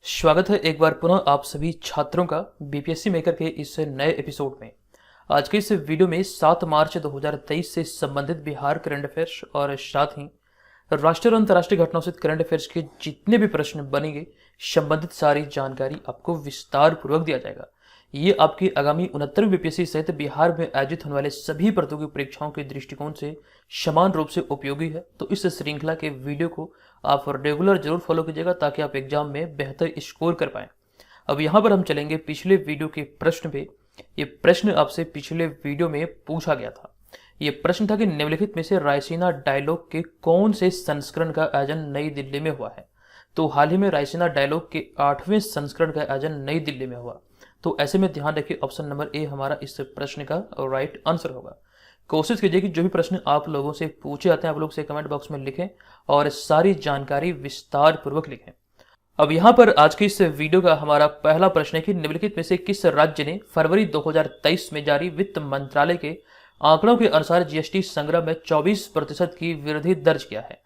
स्वागत है एक बार पुनः आप सभी छात्रों का बीपीएससी मेकर के इस नए एपिसोड में। आज के इस वीडियो में 7 मार्च 2023 से संबंधित बिहार करंट अफेयर्स और साथ ही राष्ट्रीय और अंतर्राष्ट्रीय घटनाओं से करंट अफेयर्स के जितने भी प्रश्न बनेंगे संबंधित सारी जानकारी आपको विस्तार पूर्वक दिया जाएगा। ये आपकी आगामी 69वीं बीपीएससी सहित बिहार में आयोजित होने वाले सभी प्रतियोगी परीक्षाओं के दृष्टिकोण से समान रूप से उपयोगी है। तो इस श्रृंखला के वीडियो को आप रेगुलर जरूर फॉलो कीजिएगा ताकि आप एग्जाम में बेहतर स्कोर कर पाएं। अब यहाँ पर हम चलेंगे पिछले वीडियो के प्रश्न पे। ये प्रश्न आपसे पिछले वीडियो में पूछा गया था। ये प्रश्न था कि निम्नलिखित में से रायसीना डायलॉग के कौन से संस्करण का आयोजन नई दिल्ली में हुआ है। तो हाल ही में रायसीना डायलॉग के 8वें संस्करण का आयोजन नई दिल्ली में हुआ। तो ऐसे में ध्यान रखिए ऑप्शन नंबर ए हमारा इस प्रश्न का राइट आंसर होगा। कोशिश कीजिए कि जो भी प्रश्न आप लोगों से पूछे जाते हैं आप लोग से कमेंट बॉक्स में लिखें और सारी जानकारी विस्तार पूर्वक लिखें। अब यहाँ पर आज के इस वीडियो का हमारा पहला प्रश्न है कि निम्नलिखित में से किस राज्य ने फरवरी 2023 में जारी वित्त मंत्रालय के आंकड़ों के अनुसार जीएसटी संग्रह में 24% की वृद्धि दर्ज किया है।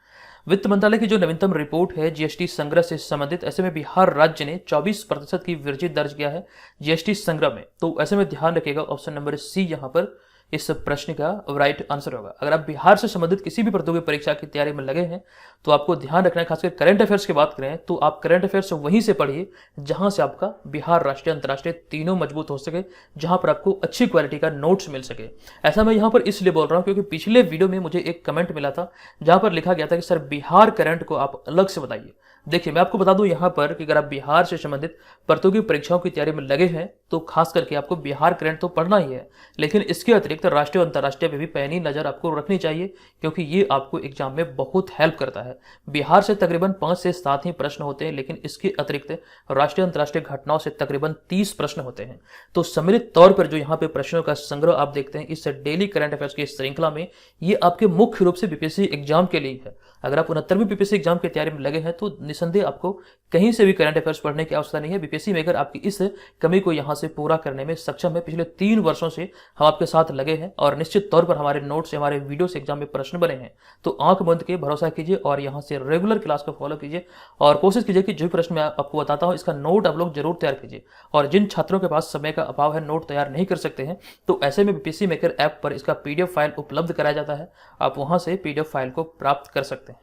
वित्त मंत्रालय की जो नवीनतम रिपोर्ट है जीएसटी संग्रह से संबंधित, ऐसे में बिहार राज्य ने 24% की वृद्धि दर्ज किया है जीएसटी संग्रह में। तो ऐसे में ध्यान रखिएगा ऑप्शन नंबर सी यहाँ पर इस प्रश्न का राइट आंसर होगा। अगर आप बिहार से संबंधित किसी भी प्रतियोगी परीक्षा की तैयारी में लगे हैं तो आपको ध्यान रखना है, खासकर करंट अफेयर्स की बात करें तो आप करंट अफेयर्स वहीं से पढ़िए जहां से आपका बिहार, राष्ट्रीय, अंतर्राष्ट्रीय तीनों मजबूत हो सके, जहां पर आपको अच्छी क्वालिटी का नोट्स मिल सके। ऐसा मैं यहां पर इसलिए बोल रहा हूं क्योंकि पिछले वीडियो में मुझे एक कमेंट मिला था जहां पर लिखा गया था कि सर बिहार करंट को आप अलग से बताइए। देखिए मैं आपको बता दूं यहाँ पर कि अगर आप बिहार से संबंधित प्रतियोगी परीक्षाओं की तैयारी में लगे हैं तो खास करके आपको बिहार करंट तो पढ़ना ही है, लेकिन इसके अतिरिक्त राष्ट्रीय और अंतर्राष्ट्रीय पे भी पैनी नजर आपको रखनी चाहिए क्योंकि ये आपको एग्जाम में बहुत हेल्प करता है। बिहार से तकरीबन 5 से 7 ही प्रश्न होते हैं, लेकिन इसके अतिरिक्त राष्ट्रीय अंतर्राष्ट्रीय घटनाओं से तकरीबन 30 प्रश्न होते हैं। तो सम्मिलित तौर पर जो यहाँ पे प्रश्नों का संग्रह आप देखते हैं इस डेली करंट अफेयर्स की श्रृंखला में, ये आपके मुख्य रूप से बीपीएससी एग्जाम के लिए है। अगर आप 69वीं बीपीएससी एग्जाम की तैयारी में लगे हैं तो निसंदेह आपको कहीं से भी करंट अफेयर्स पढ़ने की आवश्यकता नहीं है। बीपीएससी मेकर आपकी इस कमी को यहां से पूरा करने में सक्षम है। पिछले 3 वर्षों से हम आपके साथ लगे हैं और निश्चित तौर पर हमारे नोट्स से, हमारे वीडियो से एग्जाम में प्रश्न बने हैं। तो आंख बंद के भरोसा कीजिए और यहां से रेगुलर क्लास को फॉलो कीजिए और कोशिश कीजिए कि जो प्रश्न मैं आपको बताता हूं इसका नोट आप लोग जरूर तैयार कीजिए। और जिन छात्रों के पास समय का अभाव है, नोट तैयार नहीं कर सकते हैं, तो ऐसे में बीपीएससी मेकर ऐप पर इसका पीडीएफ फाइल उपलब्ध कराया जाता है। आप वहां से पीडीएफ फाइल को प्राप्त कर सकते हैं।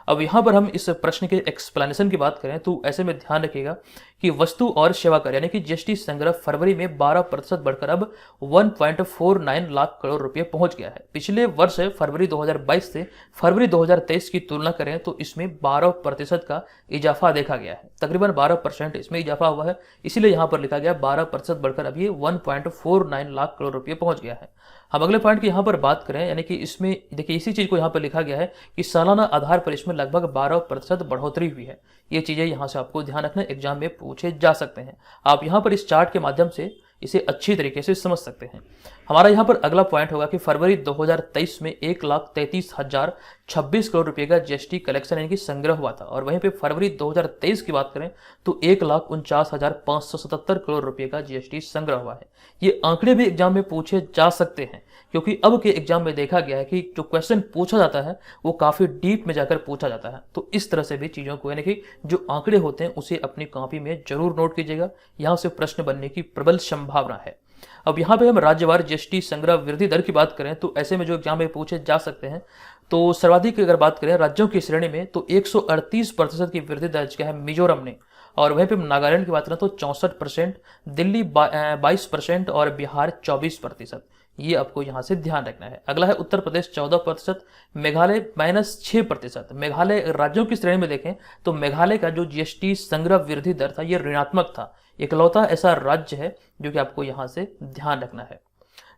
अब यहाँ पर हम इस प्रश्न के एक्सप्लेनेशन की बात करें तो ऐसे में ध्यान रखिएगा कि वस्तु और सेवा कर यानी कि जीएसटी संग्रह फरवरी में 12% बढ़कर अब 1.49 लाख करोड़ रुपए पहुंच गया है। पिछले वर्ष फरवरी 2022 से फरवरी 2023 की तुलना करें तो इसमें 12% का इजाफा देखा गया है। तकरीबन 12% इसमें इजाफा हुआ है, इसीलिए यहाँ पर लिखा गया 12% बढ़कर अब ये 1.49 लाख करोड़ रुपए पहुंच गया है। हम अगले पॉइंट की यहाँ पर बात करें, यानी कि इसमें देखिए इसी चीज को यहाँ पर लिखा गया है कि सालाना आधार पर इसमें लगभग 12% बढ़ोतरी हुई है। ये चीजें यहाँ से आपको ध्यान रखना, एग्जाम में पूछे जा सकते हैं। आप यहाँ पर इस चार्ट के माध्यम से इसे अच्छी तरीके से समझ सकते हैं। हमारा यहाँ पर अगला पॉइंट होगा कि फरवरी 2023 में 1,33,026 करोड़ रुपए का जीएसटी कलेक्शन यानी कि संग्रह हुआ था और वहीं पे फरवरी 2023 की बात करें तो 1,49,577 करोड़ रुपए का जीएसटी संग्रह हुआ है। ये आंकड़े भी एग्जाम में पूछे जा सकते हैं क्योंकि अब के एग्जाम में देखा गया है कि जो क्वेश्चन पूछा जाता है वो काफी डीप में जाकर पूछा जाता है। तो इस तरह से भी चीजों को, यानी कि जो आंकड़े होते हैं उसे अपनी कॉपी में जरूर नोट कीजिएगा, यहाँ से प्रश्न बनने की प्रबल संभावना है। अब यहाँ पे हम राज्यवार जीएसटी संग्रह वृद्धि दर की बात करें तो ऐसे में जो एग्जाम में पूछे जा सकते हैं तो सर्वाधिक अगर बात करें राज्यों की श्रेणी में तो 138% की वृद्धि दर्ज किया है मिजोरम ने, और वहीं पे नागालैंड की बात करें तो 64%, दिल्ली 22% और बिहार 24%। ये आपको यहां से ध्यान रखना है। अगला है उत्तर प्रदेश 14%, मेघालय -6%। मेघालय राज्यों की श्रेणी में देखें तो मेघालय का जो जीएसटी संग्रह वृद्धि दर था ये ऋणात्मक था। इकलौता ऐसा राज्य है जो कि आपको यहां से ध्यान रखना है।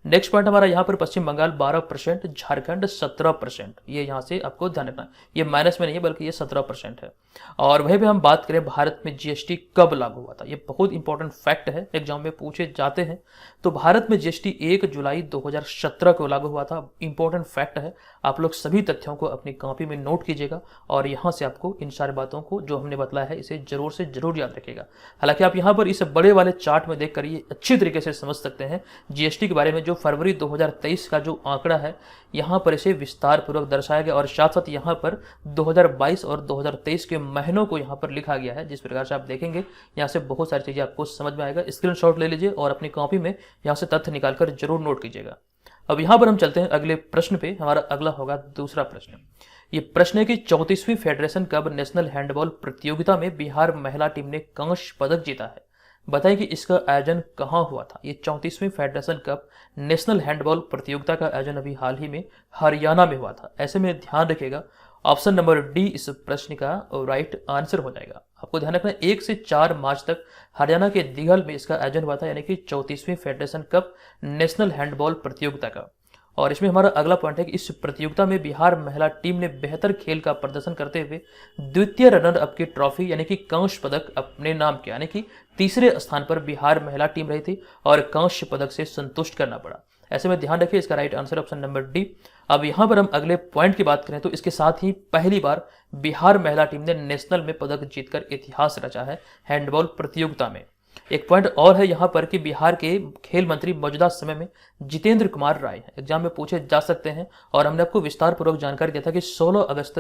नेक्स्ट पॉइंट हमारा यहाँ पर पश्चिम बंगाल 12%, झारखंड 17%। ये यहाँ से आपको ध्यान रखना है, ये माइनस में नहीं है बल्कि ये 17% है। और वहीं पे हम बात करें भारत में जीएसटी कब लागू हुआ था, ये बहुत इंपॉर्टेंट फैक्ट है, एग्जाम में पूछे जाते हैं। तो भारत में जीएसटी 1 जुलाई 2017 को लागू हुआ था। इंपॉर्टेंट फैक्ट है, आप लोग सभी तथ्यों को अपनी कॉपी में नोट कीजिएगा और यहाँ से आपको इन सारी बातों को जो हमने बतलाया है इसे जरूर से जरूर याद रखिएगा। हालांकि आप यहाँ पर इस बड़े वाले चार्ट में देखकर ये अच्छी तरीके से समझ सकते हैं जीएसटी के बारे में जो फरवरी 2023 का जो आंकड़ा है यहाँ पर इसे विस्तार पूर्वक दर्शाया गया और साथ साथ यहाँ पर 2022 और 2023 के महीनों को यहाँ पर लिखा गया है। जिस प्रकार से आप देखेंगे यहाँ से बहुत सारी चीज़ें आपको समझ में आएगा। स्क्रीनशॉट ले लीजिए और अपनी कॉपी में यहाँ से तथ्य निकालकर जरूर नोट कीजिएगा। अब यहाँ पर हम चलते हैं अगले प्रश्न पे। हमारा अगला होगा दूसरा प्रश्न। ये प्रश्न है कि 34वीं फेडरेशन कप नेशनल हैंडबॉल प्रतियोगिता में बिहार महिला टीम ने कांस्य पदक जीता है। बताएं कि इसका आयोजन कहाँ हुआ था। ये 34वीं फेडरेशन कप नेशनल हैंडबॉल प्रतियोगिता का आयोजन अभी हाल ही में हरियाणा में हुआ था। ऐसे में ध्यान रखिएगा ऑप्शन नंबर डी इस प्रश्न का राइट आंसर हो जाएगा। आपको ध्यान रखना 1 से 4 मार्च तक हरियाणा के दिघल में इसका आयोजन हुआ था, यानी कि 34वीं फेडरेशन कप नेशनल हैंडबॉल प्रतियोगिता का। और इसमें हमारा अगला पॉइंट है कि इस प्रतियोगिता में बिहार महिला टीम ने बेहतर खेल का प्रदर्शन करते हुए द्वितीय रनर अप की ट्रॉफी यानी कि कांस्य पदक अपने नाम किया, यानी कि तीसरे स्थान पर बिहार महिला टीम रही थी और कांस्य पदक से संतुष्ट करना पड़ा। ऐसे में ध्यान रखिए इसका right answer option number D. अब यहाँ पर हम अगले पॉइंट की बात करें तो इसके साथ ही पहली बार बिहार महिला टीम ने नेशनल में पदक जीतकर इतिहास रचा है हैंडबॉल प्रतियोगिता में। एक पॉइंट और है यहाँ पर कि बिहार के खेल मंत्री मौजूदा समय में जितेंद्र कुमार राय हैं। एग्जाम में पूछे जा सकते हैं और हमने आपको विस्तार पूर्वक जानकारी दिया था कि 16 अगस्त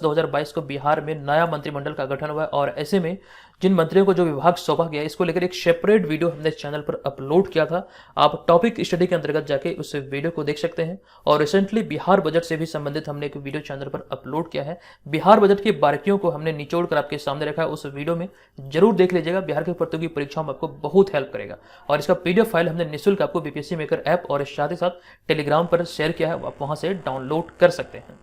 2022 को बिहार में नया मंत्रिमंडल का गठन हुआ है और ऐसे में जिन मंत्रियों को जो विभाग सौंपा गया इसको लेकर एक सेपरेट वीडियो हमने चैनल पर अपलोड किया था। आप टॉपिक स्टडी के अंतर्गत जाके उस वीडियो को देख सकते हैं। और रिसेंटली बिहार बजट से भी संबंधित हमने एक वीडियो चैनल पर अपलोड किया है। बिहार बजट की बारीकियों को हमने निचोड़ कर आपके सामने रखा है, उस वीडियो में जरूर देख लीजिएगा। बिहार की प्रतियोगी परीक्षाओं में आपको बहुत हेल्प करेगा और इसका PDF फाइल हमने निःशुल्क आपको बीपीएससी मेकर ऐप और साथ ही साथ टेलीग्राम पर शेयर किया है, आप वहां से डाउनलोड कर सकते हैं।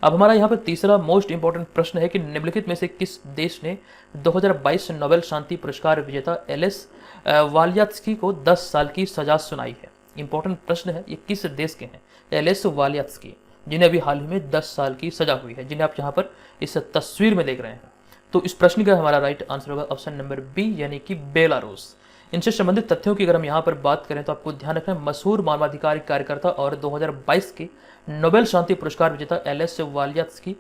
अब हमारा यहाँ पर तीसरा मोस्ट इंपॉर्टेंट प्रश्न है कि निम्नलिखित में से किस देश ने 2022 नोबेल शांति पुरस्कार विजेता एलेस वालियात्स्की को 10 साल की सजा सुनाई है। इंपॉर्टेंट प्रश्न है, ये किस देश के हैं एलेस वालियात्स्की, जिन्हें अभी हाल ही में 10 साल की सजा हुई है, जिन्हें आप यहाँ पर इस तस्वीर में देख रहे हैं। तो इस प्रश्न का हमारा राइट आंसर होगा ऑप्शन नंबर बी यानी कि बेलारूस। इनसे संबंधित तथ्यों की अगर हम यहाँ पर बात करें तो आपको ध्यान रखना है मशहूर मानवाधिकार कार्यकर्ता और 2022 के नोबेल शांति पुरस्कार विजेता एलेस वालियात्स्की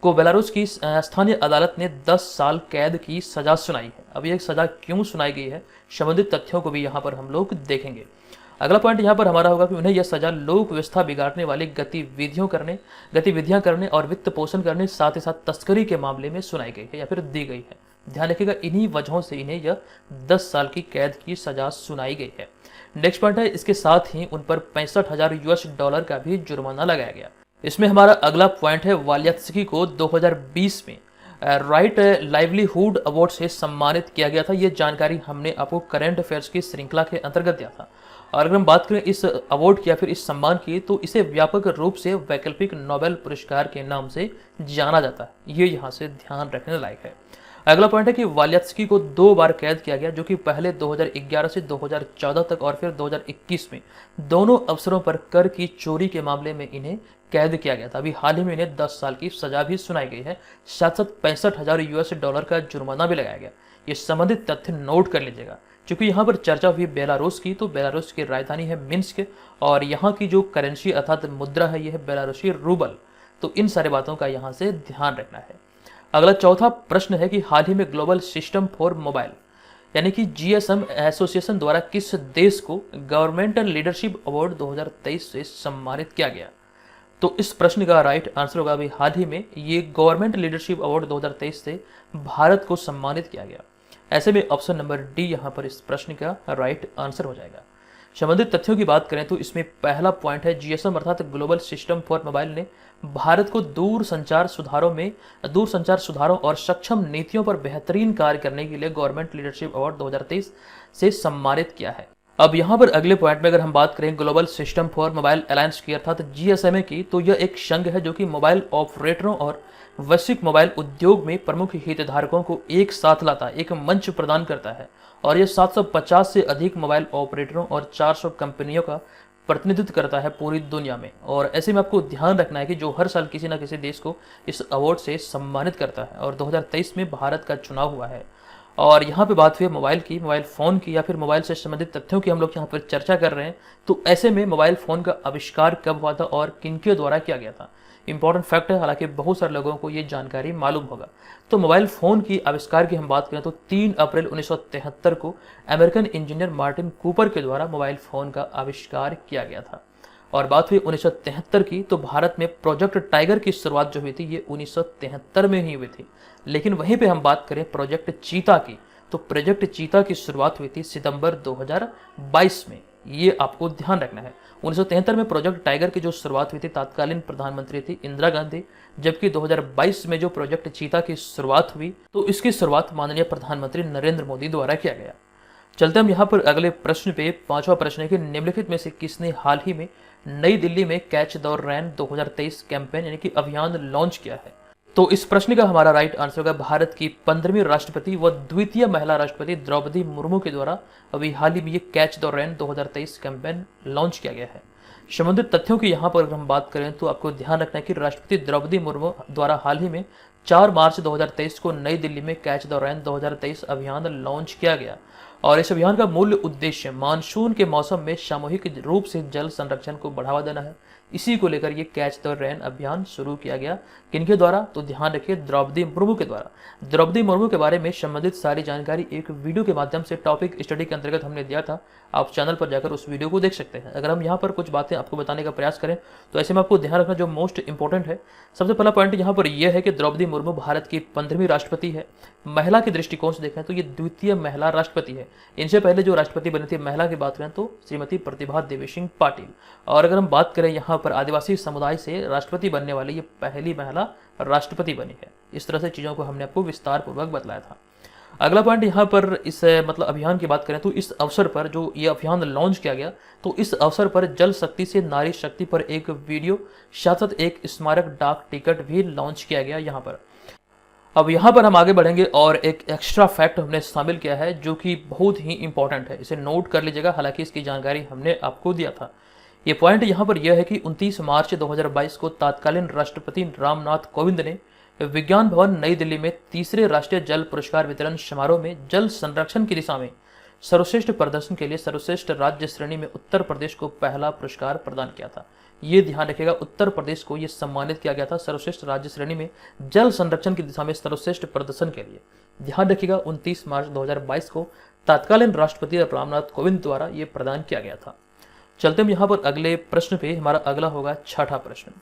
को बेलारूस की स्थानीय अदालत ने 10 साल कैद की सजा सुनाई है। अब यह सजा क्यों सुनाई गई है, संबंधित तथ्यों को भी यहाँ पर हम लोग देखेंगे। अगला पॉइंट यहाँ पर हमारा होगा कि उन्हें यह सजा लोक व्यवस्था बिगाड़ने वाली गतिविधियां करने और वित्त पोषण करने साथ ही साथ तस्करी के मामले में सुनाई गई है या फिर दी गई है। ध्यान रखिएगा इन्हीं वजहों से इन्हें यह 10 साल की कैद की सजा सुनाई गई है। नेक्स्ट पॉइंट है इसके साथ ही उन पर $65,000 का भी जुर्माना लगाया गया। इसमें हमारा अगला पॉइंट है वालियात्स्की को 2020 में राइट लाइवलीहुड अवार्ड से सम्मानित किया गया था। ये जानकारी हमने आपको करंट अफेयर्स की श्रृंखला के अंतर्गत दिया था। और अगर हम बात करें इस अवार्ड की या फिर इस सम्मान की तो इसे व्यापक रूप से वैकल्पिक नोबेल पुरस्कार के नाम से जाना जाता है। ये यहाँ से ध्यान रखने लायक है। अगला पॉइंट है कि वालियात्स्की को 2 बार कैद किया गया, जो कि पहले 2011 से 2014 तक और फिर 2021 में दोनों अवसरों पर कर की चोरी के मामले में इन्हें कैद किया गया था। अभी हाल ही में इन्हें 10 साल की सजा भी सुनाई गई है, साथ साथ $65,000 का जुर्माना भी लगाया गया। ये संबंधित तथ्य नोट कर लीजिएगा। क्योंकि यहाँ पर चर्चा हुई बेलारूस की, तो बेलारूस की राजधानी है मिन्स्क और यहाँ की जो करेंसी अर्थात मुद्रा है यह है बेलारूसी रूबल। तो इन सारी बातों का यहाँ से ध्यान रखना है। अगला चौथा प्रश्न है कि हाल ही में ग्लोबल सिस्टम फॉर मोबाइल यानी कि GSM एसोसिएशन द्वारा किस देश को गवर्नमेंट लीडरशिप अवार्ड 2023 से सम्मानित किया गया। तो इस प्रश्न का राइट आंसर होगा अभी हाल ही में ये गवर्नमेंट लीडरशिप अवार्ड 2023 से भारत को सम्मानित किया गया। ऐसे में ऑप्शन नंबर डी यहाँ पर इस प्रश्न का राइट आंसर हो जाएगा। संबंधित तथ्यों की बात करें तो इसमें पहला पॉइंट है GSM अर्थात ग्लोबल सिस्टम फॉर मोबाइल ने भारत को दूरसंचार सुधारों और सक्षम नीतियों पर बेहतरीन कार्य करने के लिए गवर्नमेंट लीडरशिप अवार्ड 2023 से सम्मानित किया है। अब यहाँ पर अगले पॉइंट में अगर हम बात करें global system for mobile alliance की अर्थात GSMA की, तो यह एक संघ है जो कि मोबाइल ऑपरेटरों और वैश्विक मोबाइल उद्योग में प्रमुख हितधारकों को एक साथ लाता है, एक मंच प्रदान करता है और यह 750 से अधिक मोबाइल ऑपरेटरों और 400 कंपनियों का प्रतिनिधित्व करता है पूरी दुनिया में। और ऐसे में आपको ध्यान रखना है कि जो हर साल किसी न किसी देश को इस अवार्ड से सम्मानित करता है और 2023 में भारत का चुनाव हुआ है। और यहाँ पे बात हुई मोबाइल फ़ोन की या फिर मोबाइल से संबंधित तथ्यों की हम लोग यहाँ पर चर्चा कर रहे हैं। तो ऐसे में मोबाइल फ़ोन का आविष्कार कब हुआ था और किनके द्वारा किया गया था, इंपॉर्टेंट फैक्ट है, हालांकि बहुत सारे लोगों को ये जानकारी मालूम होगा। तो मोबाइल फ़ोन की आविष्कार की हम बात करें तो 3 अप्रैल 1973 को अमेरिकन इंजीनियर मार्टिन कूपर के द्वारा मोबाइल फ़ोन का आविष्कार किया गया था। और बात हुई 1973 की, तो भारत में प्रोजेक्ट टाइगर की शुरुआत जो हुई थी ये 1973 में ही हुई थी। लेकिन वहीं पे हम बात करें प्रोजेक्ट चीता की, तो प्रोजेक्ट चीता की शुरुआत हुई थी सितंबर 2022 में। ये आपको ध्यान रखना है। 1973 में प्रोजेक्ट टाइगर की जो शुरुआत हुई थी, तत्कालीन प्रधानमंत्री थी इंदिरा गांधी, जबकि 2022 में जो प्रोजेक्ट चीता की शुरुआत हुई तो इसकी शुरुआत माननीय प्रधानमंत्री नरेंद्र मोदी द्वारा किया गया। चलते हम यहाँ पर अगले प्रश्न पे। 5वां प्रश्न है कि निम्नलिखित में से किसने हाल ही में नई दिल्ली में कैच द रैन 2023 कैंपेन यानी कि अभियान लॉन्च किया है? तो इस प्रश्न का हमारा राइट आंसर होगा भारत की 15वीं राष्ट्रपति व द्वितीय महिला राष्ट्रपति द्रौपदी मुर्मू के द्वारा अभी हाल ही में ये catch the rain 2023 campaign launch किया गया है। संबंधित तथ्यों की यहाँ पर अगर हम बात करें तो आपको ध्यान रखना है कि राष्ट्रपति द्रौपदी मुर्मू द्वारा हाल ही में 4 मार्च 2023 को नई दिल्ली में कैच द रैन 2023 अभियान लॉन्च किया गया। और इस अभियान का मूल उद्देश्य मानसून के मौसम में सामूहिक रूप से जल संरक्षण को बढ़ावा देना है। इसी को लेकर ये कैच द रैन अभियान शुरू किया गया। किनके द्वारा? तो ध्यान रखिए, द्रौपदी मुर्मू के द्वारा। द्रौपदी मुर्मू के बारे में संबंधित सारी जानकारी एक वीडियो के माध्यम से टॉपिक स्टडी के अंतर्गत हमने दिया था। आप चैनल पर जाकर उस वीडियो को देख सकते हैं। अगर हम यहाँ पर कुछ बातें आपको बताने का प्रयास करें तो ऐसे में आपको ध्यान रखना जो मोस्ट इंपॉर्टेंट है। सबसे पहला पॉइंट यहाँ पर यह है कि द्रौपदी मुर्मू भारत की 15वीं राष्ट्रपति है। महिला के दृष्टिकोण से देखें तो ये द्वितीय महिला राष्ट्रपति है। इनसे पहले जो राष्ट्रपति बनी थी महिला की बात करें तो श्रीमती प्रतिभा देवी सिंह पाटिल। और अगर हम बात करें यहाँ पर आदिवासी समुदाय से राष्ट्रपति बनने वाली ये पहली महिला राष्ट्रपति बनी है। इस तरह से चीजों को हमने आपको विस्तार पूर्वक बताया था। अगला पॉइंट यहाँ पर इस अभियान की बात करें तो इस अवसर पर जो ये अभियान लॉन्च किया गया तो इस अवसर पर जल शक्ति से नारी शक्ति पर एक वीडियो साथ साथ एक स्मारक डाक टिकट भी लॉन्च किया गया यहाँ पर। अब यहाँ पर हम आगे बढ़ेंगे और एक एक्स्ट्रा फैक्ट हमने शामिल किया है जो कि बहुत ही इंपॉर्टेंट है, इसे नोट कर लीजिएगा। हालांकि इसकी जानकारी हमने आपको दिया था। ये पॉइंट यहाँ पर यह है कि 29 मार्च 2022 को तत्कालीन राष्ट्रपति रामनाथ कोविंद ने विज्ञान भवन नई दिल्ली में तीसरे राष्ट्रीय जल पुरस्कार वितरण समारोह में जल संरक्षण की दिशा में सर्वश्रेष्ठ प्रदर्शन के लिए सर्वश्रेष्ठ राज्य श्रेणी में उत्तर प्रदेश को पहला पुरस्कार प्रदान किया था। ये ध्यान रखिएगा, उत्तर प्रदेश को ये सम्मानित किया गया था सर्वश्रेष्ठ राज्य श्रेणी में जल संरक्षण की दिशा में सर्वश्रेष्ठ प्रदर्शन के लिए। ध्यान रखिएगा 29 मार्च 2022 को तत्कालीन राष्ट्रपति रामनाथ कोविंद द्वारा ये प्रदान किया गया था। चलते हम यहाँ पर अगले प्रश्न पे। हमारा अगला होगा 6वां प्रश्न।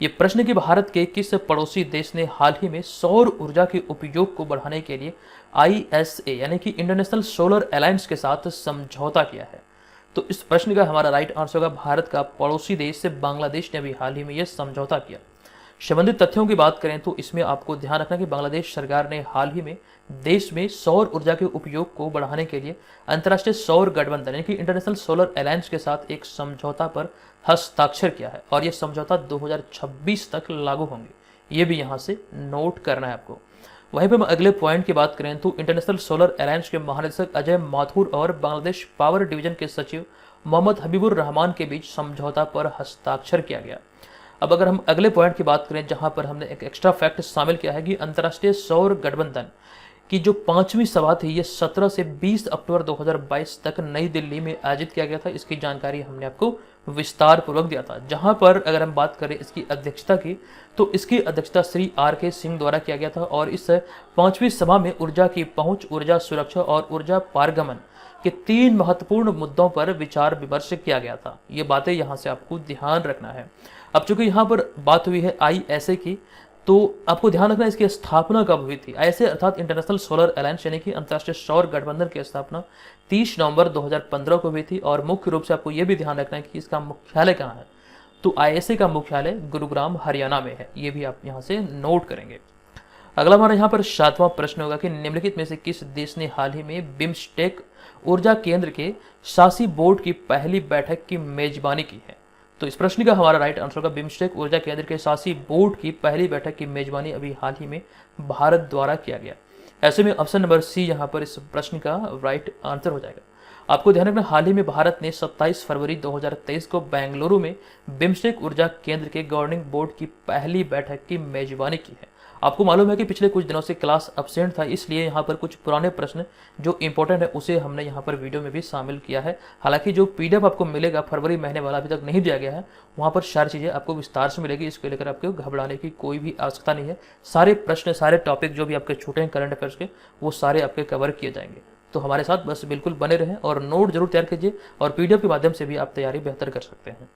ये प्रश्न कि भारत के किस पड़ोसी देश ने हाल ही में सौर ऊर्जा के उपयोग को बढ़ाने के लिए ISA यानी कि इंटरनेशनल सोलर अलायंस के साथ समझौता किया है? तो इस प्रश्न का हमारा राइट आंसर होगा भारत का पड़ोसी देश से बांग्लादेश ने भी हाल ही में यह समझौता किया। संबंधित तथ्यों की बात करें तो इसमें आपको ध्यान रखना कि बांग्लादेश सरकार ने हाल ही में देश में सौर ऊर्जा के उपयोग को बढ़ाने के लिए अंतर्राष्ट्रीय सौर गठबंधन यानी कि इंटरनेशनल सोलर अलायंस के साथ एक समझौता पर हस्ताक्षर किया है और यह समझौता 2026 तक लागू होंगे। ये भी यहाँ से नोट करना है आपको। वहीं पर हम अगले पॉइंट की बात करें तो इंटरनेशनल सोलर अलायंस के महानिदेशक अजय माथुर और बांग्लादेश पावर डिवीजन के सचिव मोहम्मद हबीबुर रहमान के बीच समझौता पर हस्ताक्षर किया गया। अब अगर हम अगले पॉइंट की बात करें जहां पर हमने एक एक्स्ट्रा फैक्ट शामिल किया है कि अंतर्राष्ट्रीय सौर गठबंधन की जो 5वीं सभा थी ये 17 से 20 अक्टूबर 2022 तक नई दिल्ली में आयोजित किया गया था। इसकी जानकारी हमने आपको विस्तार पूर्वक दिया था। जहां पर अगर हम बात करें इसकी अध्यक्षता की तो इसकी अध्यक्षता श्री RK सिंह द्वारा किया गया था और इस 5वीं सभा में ऊर्जा की पहुंच, ऊर्जा सुरक्षा और ऊर्जा पारगमन के 3 महत्वपूर्ण मुद्दों पर विचार विमर्श किया गया था। ये बातें यहाँ से आपको ध्यान रखना है। अब चूंकि यहाँ पर बात हुई है ISA की तो आपको ध्यान रखना इसकी स्थापना कब हुई थी। ISA अर्थात इंटरनेशनल सोलर अलायंस यानी कि अंतर्राष्ट्रीय सौर गठबंधन की स्थापना 30 नवंबर 2015 को हुई थी और मुख्य रूप से आपको यह भी ध्यान रखना है कि इसका मुख्यालय कहाँ है। तो ISA का मुख्यालय गुरुग्राम हरियाणा में है। ये भी आप यहाँ से नोट करेंगे। अगला हमारा यहाँ पर 7वां प्रश्न होगा कि निम्नलिखित में से किस देश ने हाल ही में बिम्स्टेक ऊर्जा केंद्र के शासी बोर्ड की पहली बैठक की मेजबानी की है? तो इस प्रश्न का हमारा राइट आंसर होगा बिम्स्टेक ऊर्जा केंद्र के शासी बोर्ड की पहली बैठक की मेजबानी अभी हाल ही में भारत द्वारा किया गया। ऐसे में ऑप्शन नंबर C यहाँ पर इस प्रश्न का राइट आंसर हो जाएगा। आपको ध्यान रखना हाल ही में भारत ने 27 फरवरी 2023 को बेंगलुरु में बिम्स्टेक ऊर्जा केंद्र के गवर्निंग बोर्ड की पहली बैठक की मेजबानी की है आपको मालूम है कि पिछले कुछ दिनों से क्लास अब्सेंट था, इसलिए यहाँ पर कुछ पुराने प्रश्न जो इंपॉर्टेंट है उसे हमने यहाँ पर वीडियो में भी शामिल किया है। हालांकि जो पीडीएफ आपको मिलेगा फरवरी महीने वाला अभी तक नहीं दिया गया है, वहाँ पर सारी चीज़ें आपको विस्तार से मिलेगी। इसको लेकर आपको घबराने की कोई भी आवश्यकता नहीं है। सारे प्रश्न, सारे टॉपिक जो भी आपके छूटे हैं करंट अफेयर्स के, वो सारे आपके कवर किए जाएंगे। तो हमारे साथ बस बिल्कुल बने रहें और नोट जरूर तैयार कीजिए, और पीडीएफ के माध्यम से भी आप तैयारी बेहतर कर सकते हैं।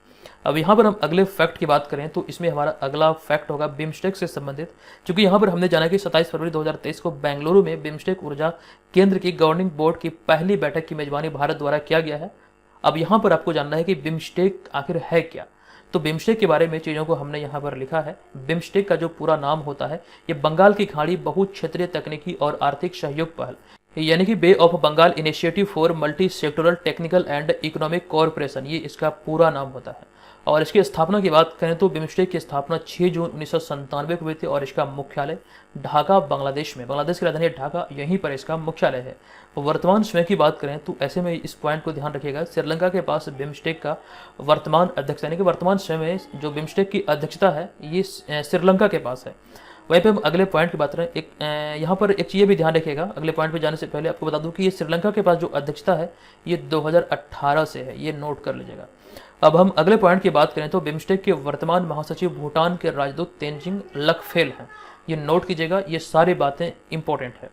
अब यहाँ पर हम अगले फैक्ट की बात करें तो इसमें हमारा अगला फैक्ट होगा बिम्स्टेक से संबंधित। क्योंकि यहाँ पर हमने जाना कि 27 फरवरी 2023 को बेंगलुरु में बिम्स्टेक ऊर्जा केंद्र की गवर्निंग बोर्ड की पहली बैठक की मेजबानी भारत द्वारा किया गया है। अब यहाँ पर आपको जानना है कि बिम्स्टेक आखिर है क्या। तो बिम्स्टेक के बारे में चीज़ों को हमने यहाँ पर लिखा है। बिम्स्टेक का जो पूरा नाम होता है, ये बंगाल की खाड़ी बहु क्षेत्रीय तकनीकी और आर्थिक सहयोग पहल, यानी कि Bay of Bengal Initiative for Multi Sectoral Technical and Economic Cooperation, ये इसका पूरा नाम होता है। और इसकी स्थापना की बात करें तो बिम्स्टेक की स्थापना 6 जून 1997 को हुई थी और इसका मुख्यालय ढाका, बांग्लादेश में, बांग्लादेश की राजधानी ढाका, यहीं पर इसका मुख्यालय है। वर्तमान समय की बात करें तो ऐसे में इस पॉइंट को ध्यान रखिएगा, श्रीलंका के पास बिम्स्टेक का वर्तमान अध्यक्ष, यानी कि वर्तमान समय में जो बिम्स्टेक की अध्यक्षता है ये श्रीलंका के पास है। वहीं पे हम अगले पॉइंट की बात करें, यहाँ पर एक चीज़ भी ध्यान रखिएगा, अगले पॉइंट पे जाने से पहले आपको बता दूं कि ये श्रीलंका के पास जो अध्यक्षता है ये 2018 से है, ये नोट कर लीजिएगा। अब हम अगले पॉइंट की बात करें तो बिम्स्टेक के वर्तमान महासचिव भूटान के राजदूत तेनजिंग लकफेल हैं, ये नोट कीजिएगा, ये सारी बातें इंपॉर्टेंट है।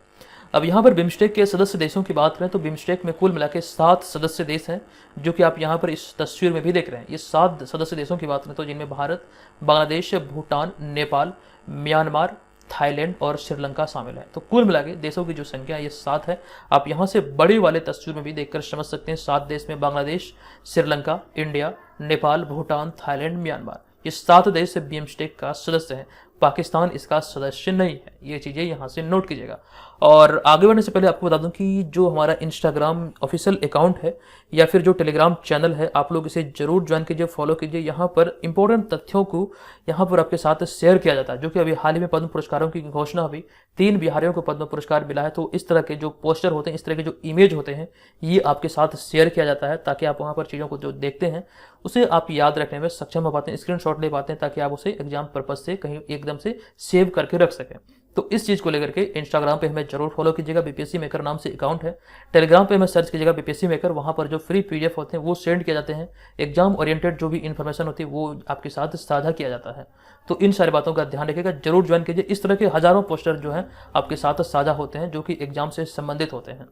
अब यहाँ पर बिम्स्टेक के सदस्य देशों की बात करें तो बिम्स्टेक में कुल मिला के 7 सदस्य देश हैं, जो कि आप यहाँ पर इस तस्वीर में भी देख रहे हैं। ये 7 सदस्य देशों की बात करें तो जिनमें भारत, बांग्लादेश, भूटान, नेपाल, म्यांमार, थाईलैंड और श्रीलंका शामिल है। तो कुल मिला के देशों की जो संख्या है ये 7 है। आप यहाँ से बड़े वाले तस्वीर में भी देखकर समझ सकते हैं 7 देश में Bangladesh, Sri Lanka, India, Nepal, Bhutan, Thailand, Myanmar, ये 7 देश बिम्स्टेक का सदस्य है। पाकिस्तान इसका सदस्य नहीं है, ये चीज़ें यहाँ से नोट कीजिएगा। और आगे बढ़ने से पहले आपको बता दूं कि जो हमारा इंस्टाग्राम ऑफिशियल अकाउंट है या फिर जो टेलीग्राम चैनल है, आप लोग इसे जरूर ज्वाइन कीजिए, फॉलो कीजिए। यहाँ पर इंपॉर्टेंट तथ्यों को यहाँ पर आपके साथ शेयर किया जाता है, जो कि अभी हाल ही में पद्म पुरस्कारों की घोषणा हुई, 3 बिहारियों को पद्म पुरस्कार मिला है। तो इस तरह के जो पोस्टर होते हैं, इस तरह के जो इमेज होते हैं, ये आपके साथ शेयर किया जाता है ताकि आप वहाँ पर चीज़ों को जो देखते हैं उसे आप याद रखने में सक्षम हो पाते हैं, स्क्रीनशॉट ले पाते हैं, ताकि आप उसे एग्जाम पर्पज से कहीं एकदम से सेव करके रख सकें। तो इस चीज़ को लेकर के इंस्टाग्राम पे हमें जरूर फॉलो कीजिएगा, बीपीएससी मेकर नाम से अकाउंट है। टेलीग्राम पे हमें सर्च कीजिएगा बीपीएससी मेकर, वहाँ पर जो फ्री पीडीएफ होते हैं वो सेंड किए जाते हैं। एग्जाम ओरिएंटेड जो भी इन्फॉर्मेशन होती है वो आपके साथ साझा किया जाता है। तो इन सारी बातों का ध्यान रखिएगा, जरूर ज्वाइन कीजिए। इस तरह के हजारों पोस्टर जो हैं आपके साथ साझा होते हैं, जो कि एग्जाम से संबंधित होते हैं।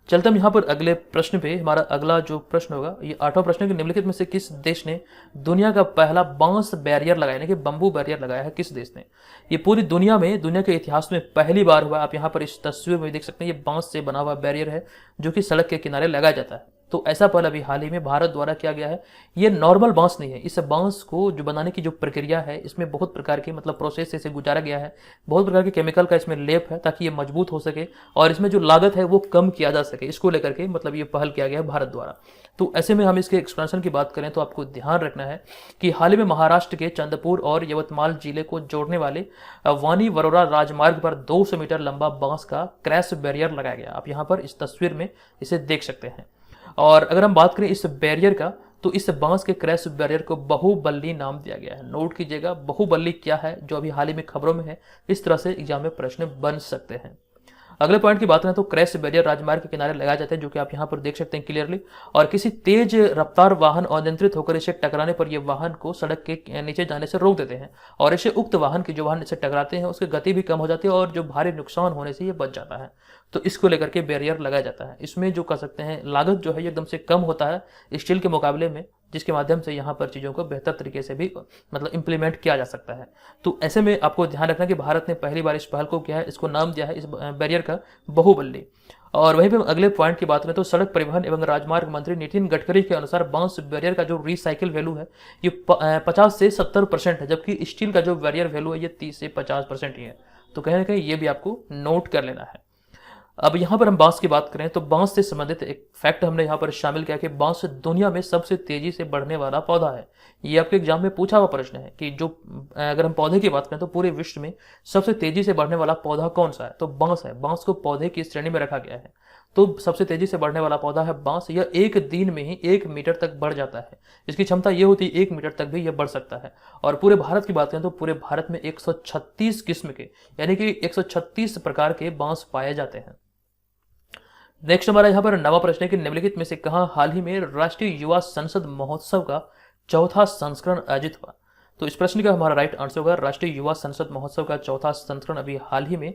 चलते हम यहाँ पर अगले प्रश्न पे। हमारा अगला जो प्रश्न होगा, ये 8वां प्रश्न है कि निम्नलिखित में से किस देश ने दुनिया का पहला बांस बैरियर लगाया, यानी कि बंबू बैरियर लगाया है, किस देश ने। ये पूरी दुनिया में, दुनिया के इतिहास में पहली बार हुआ। आप यहाँ पर इस तस्वीर में देख सकते हैं, ये बांस से बना हुआ बैरियर है जो कि सड़क के किनारे लगाया जाता है। तो ऐसा पहल अभी हाल ही में भारत द्वारा किया गया है। ये नॉर्मल बांस नहीं है, इस बांस को जो बनाने की जो प्रक्रिया है, इसमें बहुत प्रकार की प्रोसेस से इसे गुजारा गया है, बहुत प्रकार के केमिकल का इसमें लेप है ताकि ये मजबूत हो सके और इसमें जो लागत है वो कम किया जा सके। इसको लेकर के ये पहल किया गया है भारत द्वारा। तो ऐसे में हम इसके एक्सपेंशन की बात करें तो आपको ध्यान रखना है कि हाल ही में महाराष्ट्र के चंद्रपुर और यवतमाल जिले को जोड़ने वाले वानी वरोरा राजमार्ग पर 200 मीटर लंबा बांस का क्रैश बैरियर लगाया गया। आप यहाँ पर इस तस्वीर में इसे देख सकते हैं। और अगर हम बात करें इस बैरियर का, तो इस बांस के क्रैश बैरियर को बहुबल्ली नाम दिया गया है। नोट कीजिएगा, बहुबल्ली क्या है, जो अभी हाल ही में खबरों में है। इस तरह से एग्जाम में प्रश्न बन सकते हैं। अगले पॉइंट की बात करें तो क्रैश बैरियर राजमार्ग के किनारे लगाए जाते हैं, जो कि आप यहाँ पर देख सकते हैं क्लियरली। और किसी तेज रफ्तार वाहन अनियंत्रित होकर इसे टकराने पर यह वाहन को सड़क के नीचे जाने से रोक देते हैं और इसे उक्त वाहन की जो वाहन इसे टकराते हैं उसकी गति भी कम हो जाती है और जो भारी नुकसान होने से ये बच जाता है। तो इसको लेकर के बैरियर लगाया जाता है। इसमें जो कर सकते हैं लागत जो है एकदम से कम होता है स्टील के मुकाबले में, जिसके माध्यम से यहाँ पर चीज़ों को बेहतर तरीके से भी इम्प्लीमेंट किया जा सकता है। तो ऐसे में आपको ध्यान रखना कि भारत ने पहली बार इस पहल को किया है, इसको नाम दिया है इस बैरियर का बहुबल्ली। और वहीं पे अगले पॉइंट की बात करें तो सड़क परिवहन एवं राजमार्ग मंत्री नितिन गडकरी के अनुसार बांस बैरियर का जो रिसाइकिल वैल्यू है ये 50 से 70% है, जबकि स्टील का जो बैरियर वैल्यू है ये 30 से 50% ही है। तो कहीं ना कहीं ये भी आपको नोट कर लेना है। अब यहाँ पर हम बांस की बात करें तो बांस से संबंधित एक फैक्ट हमने यहाँ पर शामिल किया कि बांस दुनिया में सबसे तेजी से बढ़ने वाला पौधा है। ये आपके एग्जाम में पूछा हुआ प्रश्न है कि जो अगर हम पौधे की बात करें तो पूरे विश्व में सबसे तेजी से बढ़ने वाला पौधा कौन सा है, तो बांस है। बांस को पौधे की श्रेणी में रखा गया है। तो सबसे तेजी से बढ़ने वाला पौधा है बांस। यह एक दिन में ही 1 मीटर तक बढ़ जाता है। इसकी क्षमता यह होती है 1 मीटर तक भी यह बढ़ सकता है। और पूरे भारत की बात करें तो पूरे भारत में 136 किस्म के यानी कि 136 प्रकार के बांस पाए जाते हैं। नेक्स्ट हमारा यहाँ पर नवा प्रश्न है कि निम्नलिखित में से कहाँ हाल ही में राष्ट्रीय युवा संसद महोत्सव का चौथा संस्करण आयोजित हुआ। तो इस प्रश्न का हमारा राइट आंसर होगा राष्ट्रीय युवा संसद महोत्सव का चौथा संस्करण अभी हाल ही में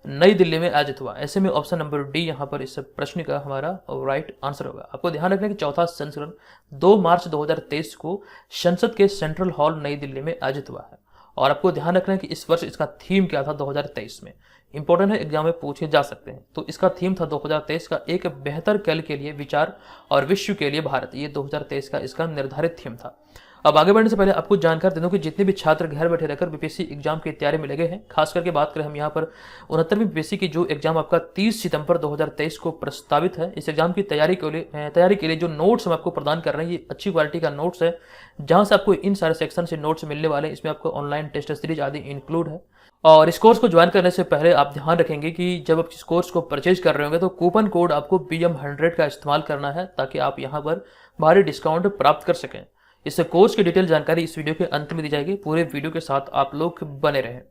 नई दिल्ली में आयोजित हुआ। ऐसे में ऑप्शन नंबर डी यहाँ पर इस प्रश्न का हमारा राइट आंसर होगा। आपको ध्यान रखना कि चौथा संस्करण 2 मार्च 2023 को संसद के सेंट्रल हॉल नई दिल्ली में आयोजित हुआ है। और आपको ध्यान रखना है कि इस वर्ष इसका थीम क्या था 2023 में। इंपॉर्टेंट है, एग्जाम में पूछे जा सकते हैं। तो इसका थीम था 2023 का एक बेहतर कल के लिए विचार और विश्व के लिए भारत। ये 2023 का इसका निर्धारित थीम था। अब आगे बढ़ने से पहले आपको जानकारी दे दूं कि जितने भी छात्र घर बैठे रहकर बीपीएससी एग्जाम की तैयारी में लगे हैं, खास करके बात करें हम यहाँ पर 69वीं बीपीएससी की जो एग्जाम आपका 30 सितंबर 2023 को प्रस्तावित है, इस एग्जाम की तैयारी के लिए जो नोट्स हम आपको प्रदान कर रहे हैं ये अच्छी क्वालिटी का नोट्स है, जहां से आपको इन सारे सेक्शन से नोट्स मिलने वाले हैं। इसमें आपको ऑनलाइन टेस्ट सीरीज आदि इंक्लूड है। और इस कोर्स को ज्वाइन करने से पहले आप ध्यान रखेंगे कि जब आप इस कोर्स को परचेज कर रहे होंगे तो कूपन कोड आपको BM100 का इस्तेमाल करना है, ताकि आप यहाँ पर भारी डिस्काउंट प्राप्त कर सकें। इस कोर्स की डिटेल जानकारी इस वीडियो के अंत में दी जाएगी। पूरे वीडियो के साथ आप लोग बने रहें।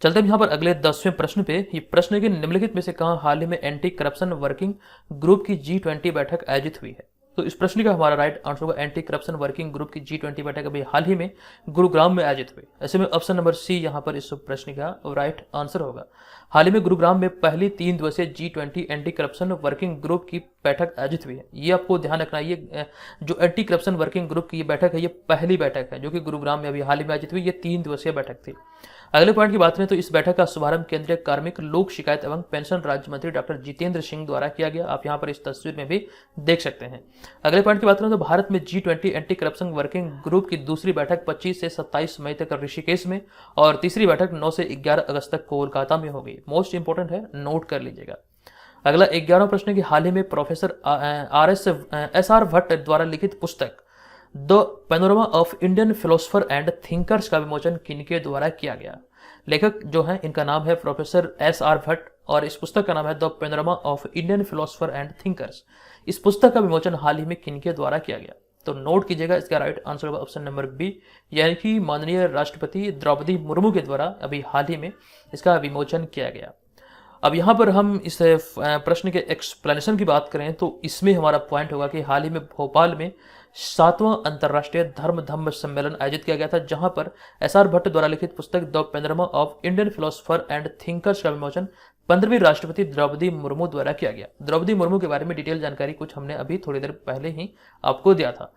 चलते हैं यहाँ पर अगले 10वें प्रश्न पे। ये प्रश्न है कि निम्नलिखित में से कहाँ हाल ही में एंटी करप्शन वर्किंग ग्रुप की G20 बैठक आयोजित हुई है। तो इस प्रश्न का हमारा राइट आंसर होगा एंटी करप्शन वर्किंग ग्रुप की G20 बैठक अभी हाल ही में गुरुग्राम में आयोजित हुई। ऐसे में ऑप्शन नंबर सी यहाँ पर इस प्रश्न का राइट आंसर होगा। हाल ही में गुरुग्राम में पहली 3 दिवसीय G20 anti corruption working group की बैठक आयोजित हुई है। ये आपको ध्यान रखना है, ये जो एंटी करप्शन वर्किंग ग्रुप की ये बैठक है, ये पहली बैठक है जो कि गुरुग्राम में अभी हाल ही में आयोजित हुई। ये 3 दिवसीय बैठक थी। अगले पॉइंट की बात करें तो इस बैठक का शुभारंभ केंद्रीय कार्मिक लोक शिकायत एवं पेंशन राज्य मंत्री डॉक्टर जितेंद्र सिंह द्वारा किया गया। आप यहाँ पर इस तस्वीर में भी देख सकते हैं। अगले पॉइंट की बात करें तो भारत में G20 anti corruption working group की दूसरी बैठक 25 से 27 मई तक ऋषिकेश में और तीसरी बैठक 9 से 11 अगस्त तक कोलकाता में होगी। मोस्ट इंपोर्टेंट है, नोट कर लीजिएगा। अगला 11वां प्रश्न है कि हाल ही में प्रोफेसर SR भट्ट द्वारा लिखित पुस्तक the panorama of Indian philosopher and thinkers का विमोचन किनके द्वारा किया गया। लेखक जो है इनका नाम है प्रोफेसर SR भट्ट और इस पुस्तक का नाम है the panorama of Indian philosopher and thinkers. इस पुस्तक का विमोचन हाल ही में किनके द्वारा किया गया। तो नोट कीजिएगा, इसका राइट आंसर होगा ऑप्शन नंबर बी, यानी कि माननीय राष्ट्रपति द्रौपदी मुर्मू के द्वारा अभी हाल ही में इसका विमोचन किया गया। अब यहाँ पर हम इस प्रश्न के एक्सप्लेनेशन की बात करें तो इसमें हमारा पॉइंट होगा कि हाल ही में भोपाल में 7वां अंतर्राष्ट्रीय धम्म सम्मेलन आयोजित किया गया था, जहां पर SR भट्ट द्वारा लिखित पुस्तक the panorama of Indian philosopher and thinkers का विमोचन 15वीं राष्ट्रपति द्रौपदी मुर्मू द्वारा किया गया। द्रौपदी मुर्मू के बारे में डिटेल जानकारी कुछ हमने अभी थोड़ी देर पहले ही आपको दिया था।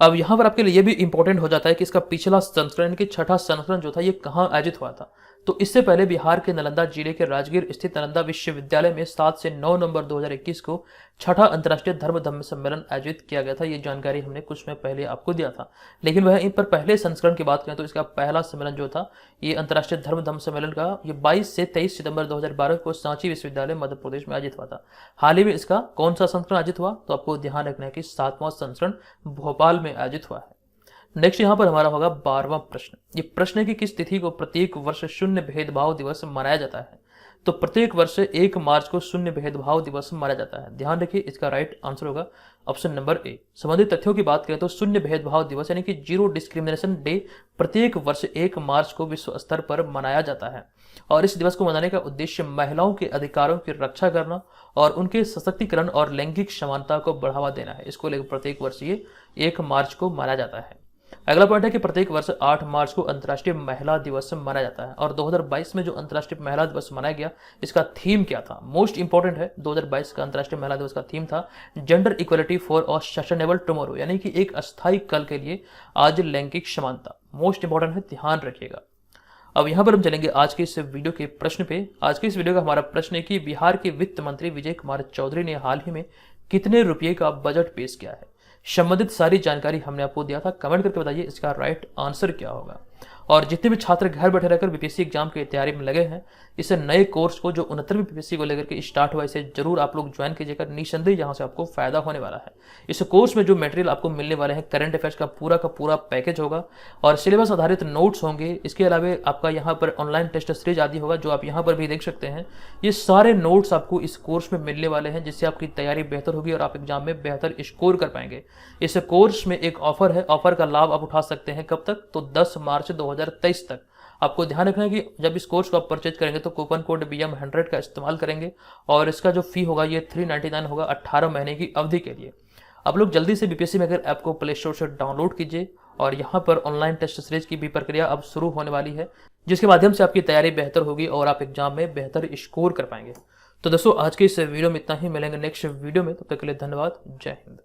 अब यहाँ पर आपके लिए भी इंपॉर्टेंट हो जाता है कि इसका पिछला संस्करण की 6ठा संस्करण जो था ये कहाँ आयोजित हुआ था। तो इससे पहले बिहार के नालंदा जिले के राजगीर स्थित नालंदा विश्वविद्यालय में 7 से 9 नवंबर 2021 को 6ठा अंतर्राष्ट्रीय धम्म सम्मेलन आयोजित किया गया था। ये जानकारी हमने कुछ में पहले आपको दिया था। लेकिन वह इन पर पहले संस्करण की बात करें तो इसका पहला सम्मेलन जो था ये अंतर्राष्ट्रीय धम्म सम्मेलन का ये 22 से 23 सितंबर 2012 को सांची विश्वविद्यालय मध्य प्रदेश में आयोजित हुआ था। हाल ही में इसका कौन सा संस्करण आयोजित हुआ, तो आपको ध्यान रखना है कि 7वां संस्करण भोपाल में आयोजित हुआ है। नेक्स्ट यहाँ पर हमारा होगा 12वां प्रश्न। ये प्रश्न है कि किस तिथि को प्रत्येक वर्ष शून्य भेदभाव दिवस मनाया जाता है। तो प्रत्येक वर्ष 1 मार्च को शून्य भेदभाव दिवस मनाया जाता है। ध्यान रखिए, इसका राइट आंसर होगा ऑप्शन नंबर ए। संबंधित तथ्यों की बात करें तो शून्य भेदभाव दिवस यानी कि जीरो डिस्क्रिमिनेशन डे प्रत्येक वर्ष 1 मार्च को विश्व स्तर पर मनाया जाता है। और इस दिवस को मनाने का उद्देश्य महिलाओं के अधिकारों की रक्षा करना और उनके सशक्तिकरण और लैंगिक समानता को बढ़ावा देना है। इसको लेकर प्रत्येक वर्ष ये 1 मार्च को मनाया जाता है। अगला पॉइंट है कि प्रत्येक वर्ष 8 मार्च को अंतर्राष्ट्रीय महिला दिवस मनाया जाता है। और 2022 में जो अंतर्राष्ट्रीय महिला दिवस मनाया गया इसका थीम क्या था, मोस्ट इंपॉर्टेंट है। 2022 का अंतर्राष्ट्रीय महिला दिवस का थीम था gender equality for a sustainable tomorrow, यानी कि एक अस्थायी कल के लिए आज लैंगिक समानता। मोस्ट इंपॉर्टेंट है, ध्यान रखिएगा। अब यहाँ पर हम चलेंगे आज के इस वीडियो के प्रश्न पे। आज के इस वीडियो का हमारा प्रश्न है कि बिहार के वित्त मंत्री विजय कुमार चौधरी ने हाल ही में कितने रुपये का बजट पेश किया है। संबंधित सारी जानकारी हमने आपको दिया था। कमेंट करके बताइए इसका राइट आंसर क्या होगा। और जितने भी छात्र घर बैठे रहकर बीपीएससी एग्जाम की तैयारी में लगे हैं, इस नए कोर्स को जो 69वीं बीपीएससी को लेकर के स्टार्ट हुआ, इसे जरूर आप लोग ज्वाइन कीजिएगा, निसंदेह यहाँ से आपको फायदा होने वाला है। इस कोर्स में जो मटेरियल आपको मिलने वाले हैं, करंट अफेयर्स का पूरा पैकेज होगा और सिलेबस आधारित नोट्स होंगे। इसके अलावा आपका यहाँ पर ऑनलाइन टेस्ट सीरीज आदि होगा, जो आप यहाँ पर भी देख सकते हैं। ये सारे नोट्स आपको इस कोर्स में मिलने वाले हैं, जिससे आपकी तैयारी बेहतर होगी और आप एग्जाम में बेहतर स्कोर कर पाएंगे। इस कोर्स में एक ऑफर है, ऑफर का लाभ आप उठा सकते हैं कब तक, तो 10 मार्च 2023 तक। आपको ध्यान रखना है कि जब इस कोर्स को आप परचेज करेंगे तो कूपन कोड BM100 का इस्तेमाल करेंगे और इसका जो फी होगा ये 399 होगा 18 महीने की अवधि के लिए। आप लोग जल्दी से बीपीएससी मेकर ऐप को प्ले स्टोर से डाउनलोड कीजिए और यहाँ पर ऑनलाइन टेस्ट सीरीज की भी प्रक्रिया अब शुरू होने वाली है, जिसके माध्यम से आपकी तैयारी बेहतर होगी और आप एग्जाम में बेहतर स्कोर कर पाएंगे। तो दोस्तों, आज के इस वीडियो में इतना ही। मिलेंगे नेक्स्ट वीडियो में, तब तक के लिए धन्यवाद। जय हिंद।